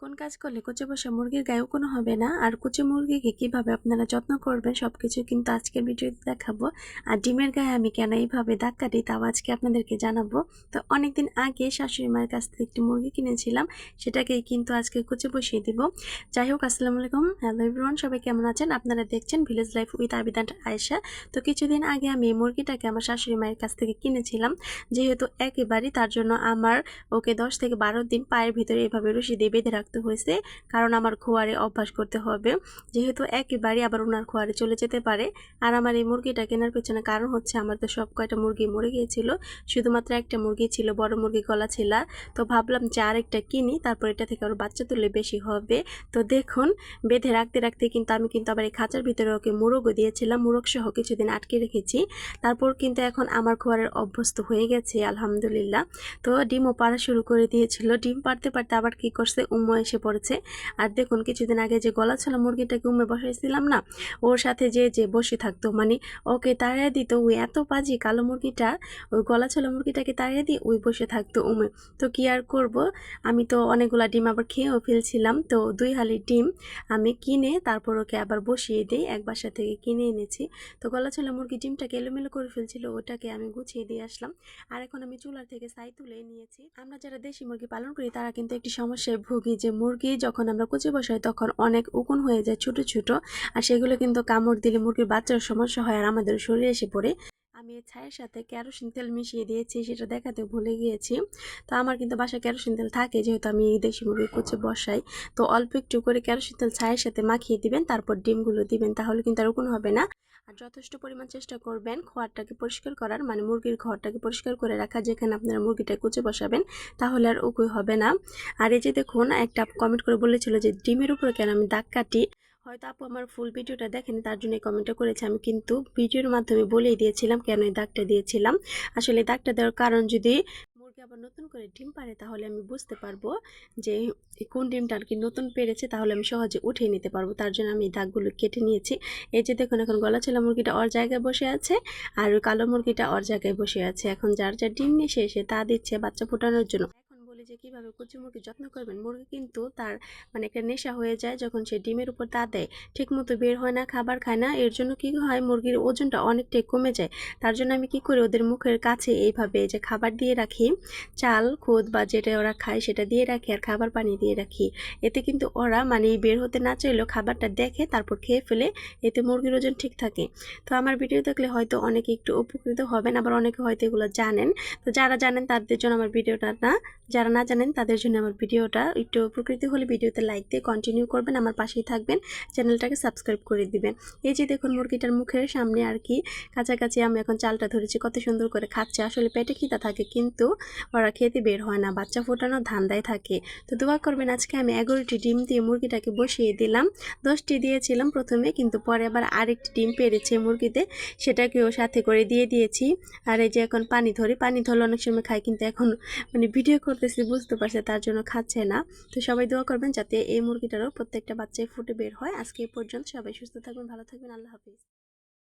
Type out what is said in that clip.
কোন কাজ করলে কুচি বসা মুরগির গায়েও কোনো হবে না, আর কুচি মুরগিকে কিভাবে আপনারা যত্ন করবেন সবকিছু কিন্তু আজকের ভিডিওতে দেখাবো। আর ডিমের গায়ে আমি কেন এইভাবে দাগ কাটি তাও আজকে আপনাদেরকে জানাবো। তো অনেকদিন আগে শাশুড়ি মায়ের কাছ থেকে একটি মুরগি কিনেছিলাম, সেটাকেই কিন্তু আজকে কুচি বসিয়ে দিব। যাই হোক, আসসালামু আলাইকুম, হ্যালো এভরিওয়ান, সবাই কেমন আছেন? আপনারা দেখছেন village life with Abid and Ayesha. তো কিছুদিন আগে আমি এই মুরগিটাকে আমার শাশুড়ি মায়ের কাছ থেকে কিনেছিলাম, যেহেতু একেবারেই তার জন্য আমার ওকে 10 থেকে 12 দিন পায়ের ভিতরে এভাবে রশি দিয়ে বেঁধে রাখতে হয়েছে, কারণ আমার খোয়ারে অভ্যাস করতে হবে, যেহেতু একেবারেই আবার ওনার খোয়ারে চলে যেতে পারে। আর আমার এই মুরগিটা কেনার পেছনে কারণ হচ্ছে আমার তো সব কয়টা মুরগি মরে গিয়েছিল, শুধুমাত্র একটা মুরগি ছিল, বড় মুরগি গলা ছিল। তো ভাবলাম যে আরেকটা কিনি, তারপর এটা থেকে আরও বাচ্চা তুললে বেশি হবে। তো দেখুন, বেঁধে রাখতে রাখতে কিন্তু আমি আবার এই খাঁচার ভিতরে ওকে মুরগও দিয়েছিলাম, মুরগ সহ কিছুদিন আটকে রেখেছি। তারপর কিন্তু এখন আমার খোয়ারের অভ্যস্ত হয়ে গেছে আলহামদুলিল্লাহ। তো ডিমও পাড়া শুরু করে দিয়েছিল, ডিম পাড়তে পারতে আবার কি করছে, উম্মু এসে পড়েছে। আর দেখুন, কিছুদিন আগে যে গলা ছাড়া মুরগিটাকে উম্মে বসাইছিলাম না, ওর সাথে যে বসে থাকতো, মানে ওকে তাড়িয়ে দিত। ওই এত পাজি কালো মুরগিটা, ওই গলা ছাড়া মুরগিটাকে তাড়িয়ে দিয়ে ওই বসে থাকতো উম্মে। তো কি আর করব, আমি তো অনেকগুলা ডিম আবার খেয়েও ফেলছিলাম। তো 2 হালি ডিম আমি কিনে তারপর ওকে আবার বসিয়ে দিই, এক বাসা থেকে কিনে এনেছি। তো গলা ছাড়া মুরগি ডিমটাকে এলোমেলো করে ফেলছিল, ওটাকে আমি গুছিয়ে দিয়ে আসলাম। আর এখন আমি চুলার থেকে ছাই তুলে নিয়েছি। আমরা যারা দেশি মুরগি পালন করি তারা কিন্তু একটি সমস্যায় ভুগি, যে মুরগি যখন আমরা কুচি বসাই তখন অনেক উকুন হয়ে যায় ছোট ছোট, আর সেগুলো কিন্তু কামড় দিলে মুরগির বাচ্চার সমস্যা হয় আর আমাদের শরীরে এসে পড়ে। আমি এই ছাইয়ের সাথে কেরোসিন তেল মিশিয়ে দিয়েছি, সেটা দেখাতে ভুলে গিয়েছি। তো আমার কিন্তু বাসায় কেরোসিন তেল থাকে, যেহেতু আমি দেশি মুরগি কুচি বসাই। তো অল্প একটু করে কেরোসিন তেল ছাইয়ের সাথে মাখিয়ে দিবেন, তারপর ডিমগুলো দিবেন, তাহলে কিন্তু আর উকুন হবে না। আর যথেষ্ট পরিমাণ চেষ্টা করবেন খোয়ারটাকে পরিষ্কার করার, মানে মুরগির ঘরটাকে পরিষ্কার করে রাখা, যেখানে আপনারা মুরগিটা কুচে বসাবেন, তাহলে আর উকুন হবে না। আর এই যে দেখুন, একটা কমেন্ট করে বলেছিল যে ডিমের উপরে কেন আমি দাগ কাটি। হয়তো আপু আমার ফুল ভিডিওটা দেখেনি, তার জন্য কমেন্টটা করেছে। আমি কিন্তু ভিডিওর মাধ্যমে বলেই দিয়েছিলাম কেন এই দাগটা দিয়েছিলাম। আসলে দাগটা দেওয়ার কারণ, যদি মুরগি আবার নতুন করে ডিম পারে তাহলে আমি বুঝতে পারবো যে কোন ডিমটা আর কি নতুন পেরেছে, তাহলে আমি সহজে উঠিয়ে নিতে পারবো। তার জন্য আমি দাগগুলো কেটে নিয়েছি। এই যে দেখুন, এখন গলা ছেলা মুরগিটা ওর জায়গায় বসে আছে, আর কালো মুরগিটা ওর জায়গায় বসে আছে। এখন যার যার ডিম নিয়ে এসে তা দিচ্ছে বাচ্চা ফোটানোর জন্য। বলি যে কিভাবে কুচি মুরগি যত্ন করবেন। মুরগি কিন্তু তার মানে একটা নেশা হয়ে যায় যখন সে ডিমের উপর তা দেয়, ঠিক মতো বের হয় না, খাবার খায় না। এর জন্য কি হয়, মুরগির ওজনটা অনেকটাই কমে যায়। তার জন্য আমি কি করি, ওদের মুখের কাছে এইভাবে যে খাবার দিয়ে রাখি, চাল খুদ বা যেটা ওরা খায় সেটা দিয়ে রাখি, আর খাবার পানি দিয়ে রাখি। এতে কিন্তু ওরা মানে বের হতে না চাইলেও খাবারটা দেখে তারপর খেয়ে ফেলে, এতে মুরগির ওজন ঠিক থাকে। তো আমার ভিডিও দেখলে হয়তো অনেকে একটু উপকৃত হবেন, আবার অনেকে হয়তো এগুলো জানেন। তো যারা জানেন তাদের জন্য আমার ভিডিওটা না, যারা না জানেন তাদের জন্য আমার ভিডিওটা। একটু উপকৃত হলে ভিডিওতে লাইক দিয়ে কন্টিনিউ করবেন, আমার পাশেই থাকবেন, চ্যানেলটাকে সাবস্ক্রাইব করে দিবেন। এই যে দেখুন, মুরগিটার মুখের সামনে আর কি কাছাকাছি আমি এখন চালটা ধরেছি, কত সুন্দর করে খাচ্ছে। আসলে পেটে খিদা থাকে কিন্তু ওরা খেতে বের হয় না, বাচ্চা ফোটানোর ধান্দায় থাকে। তো দোয়া করবেন। আজকে আমি 11টি ডিম দিয়ে মুরগিটাকে বসিয়ে দিলাম। 10টি দিয়েছিলাম প্রথমে, কিন্তু পরে আবার আরেকটি ডিম পেরেছে মুরগিতে, সেটাকেও সাথে করে দিয়ে দিয়েছি। আর এই যে এখন পানি ধরলে অনেক সময় খায়, কিন্তু এখন মানে ভিডিও করতেছি বুঝতে পারছে, তার জন্য খাচ্ছে না। তো সবাই দোয়া করবেন যাতে এই মুরগিটারও প্রত্যেকটা বাচ্চাই ফুটে বের হয়। আজকে এই পর্যন্ত, সবাই সুস্থ থাকবেন, ভালো থাকবেন, আল্লাহ হাফিজ।